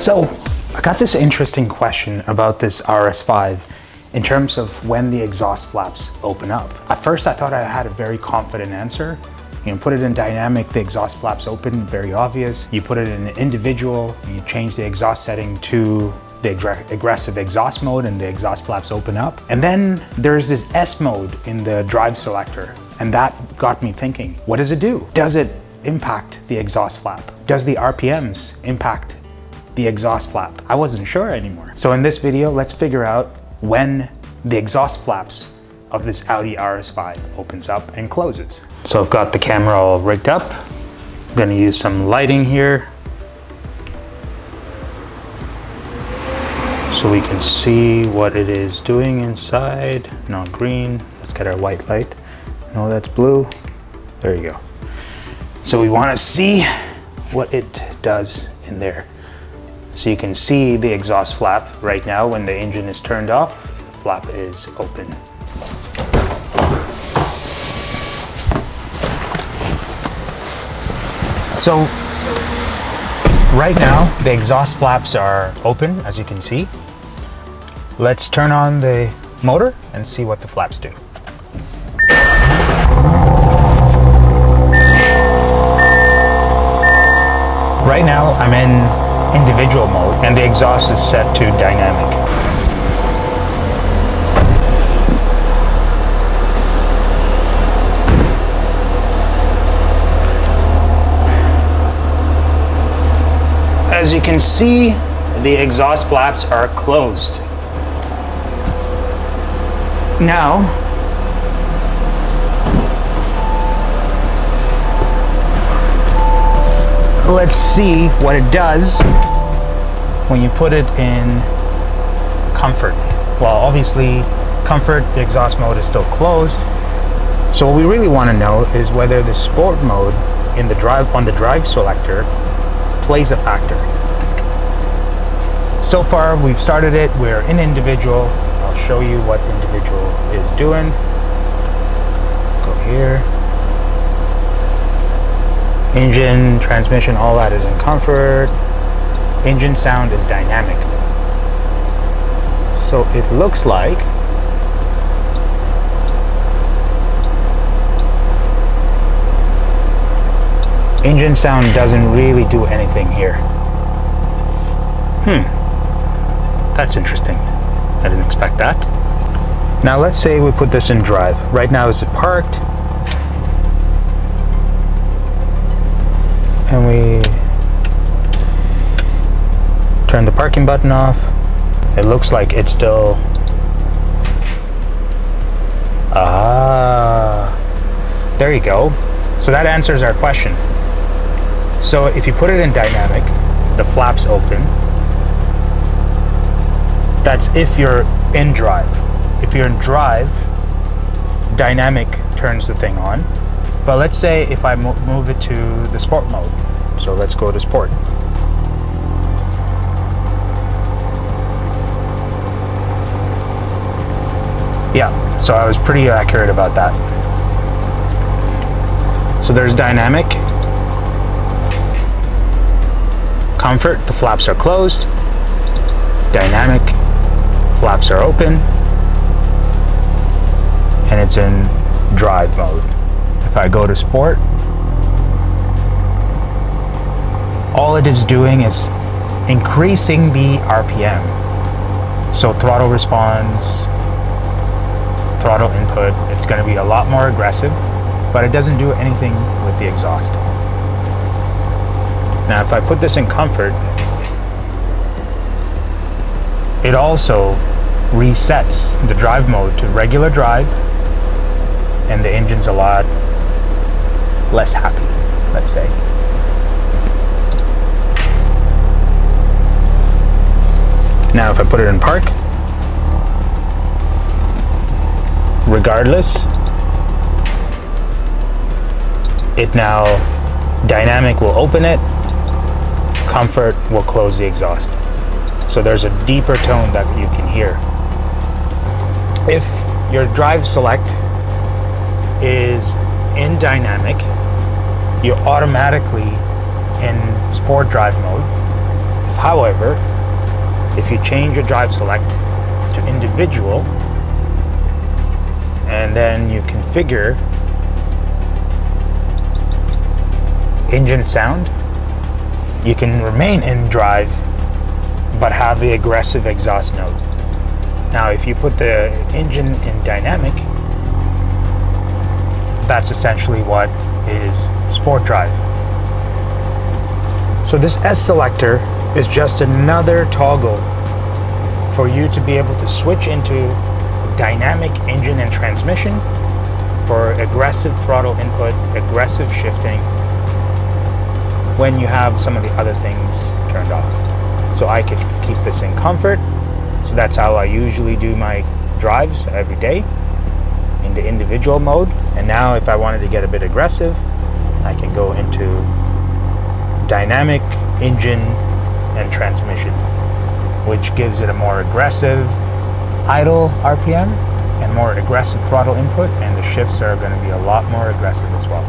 So I got this interesting question about this RS5 in terms of when the exhaust flaps open up. At first I thought I had a very confident answer. You know, put it in dynamic, the exhaust flaps open, very obvious. You put it in individual, you change the exhaust setting to the aggressive exhaust mode and the exhaust flaps open up. And then there's this S mode in the drive selector. And that got me thinking, what does it do? Does it impact the exhaust flap? Does the RPMs impact the exhaust flap? I wasn't sure anymore. So in this video, let's figure out when the exhaust flaps of this Audi RS5 opens up and closes. So I've got the camera all rigged up. I'm gonna use some lighting here so we can see what it is doing inside. No, green. Let's get our white light. No, that's blue. There you go. So we want to see what it does in there. So you can see the exhaust flap right now when the engine is turned off. The flap is open. So right now the exhaust flaps are open, as you can see. Let's turn on the motor and see what the flaps do. Right now I'm in individual mode and the exhaust is set to dynamic. As you can see, the exhaust flaps are closed. Now, let's see what it does when you put it in comfort. Well, obviously, comfort, the exhaust mode is still closed. So what we really want to know is whether the sport mode in the drive selector plays a factor. So far we've started it, we're in individual. I'll show you what individual is doing. Go here. Engine, transmission, all that is in comfort. Engine sound is dynamic. So it looks like engine sound doesn't really do anything here. That's interesting. I didn't expect that. Now let's say we put this in drive. Right now it's parked. And we turn the parking button off. It looks like it's still... there you go. So that answers our question. So if you put it in dynamic, the flaps open. That's if you're in drive. If you're in drive, dynamic turns the thing on. But let's say if I move it to the sport mode. So let's go to sport. Yeah, so I was pretty accurate about that. So there's dynamic. Comfort, the flaps are closed. Dynamic, flaps are open. And it's in drive mode. If I go to sport, all it is doing is increasing the RPM. So throttle response, throttle input, it's going to be a lot more aggressive, but it doesn't do anything with the exhaust. Now if I put this in comfort, it also resets the drive mode to regular drive, and the engine's a lot less happy, let's say. Now if I put it in park, regardless, it now dynamic will open it, comfort will close the exhaust. So there's a deeper tone that you can hear. If your drive select is in dynamic, you're automatically in sport drive mode. However, if you change your drive select to individual, and then you configure engine sound, you can remain in drive but have the aggressive exhaust note. Now if you put the engine in dynamic, that's essentially what is sport drive. So this S selector is just another toggle for you to be able to switch into dynamic engine and transmission for aggressive throttle input, aggressive shifting, when you have some of the other things turned off. So I could keep this in comfort. So that's how I usually do my drives every day, into individual mode. And now if I wanted to get a bit aggressive, I can go into dynamic engine and transmission, which gives it a more aggressive idle RPM and more aggressive throttle input, and the shifts are going to be a lot more aggressive as well.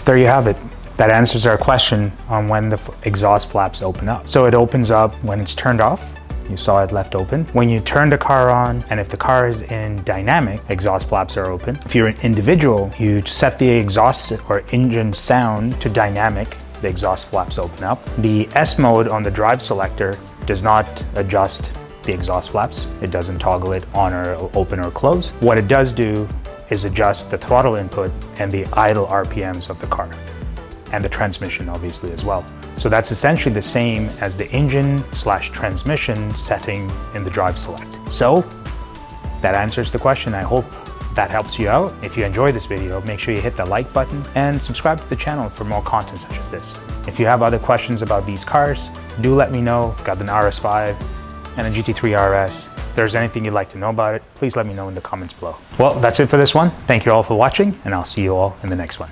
There you have it. That answers our question on when the exhaust flaps open up. So it opens up when it's turned off. You saw it left open. When you turn the car on, and if the car is in dynamic, exhaust flaps are open. If you're an individual, you set the exhaust or engine sound to dynamic, the exhaust flaps open up. The S mode on the drive selector does not adjust the exhaust flaps. It doesn't toggle it on or open or close. What it does do is adjust the throttle input and the idle RPMs of the car, and the transmission obviously as well. So that's essentially the same as the engine/transmission setting in the drive select. So that answers the question. I hope that helps you out. If you enjoyed this video, make sure you hit the like button and subscribe to the channel for more content such as this. If you have other questions about these cars, do let me know. I've got an RS5 and a GT3 RS. If there's anything you'd like to know about it, please let me know in the comments below. Well, that's it for this one. Thank you all for watching, and I'll see you all in the next one.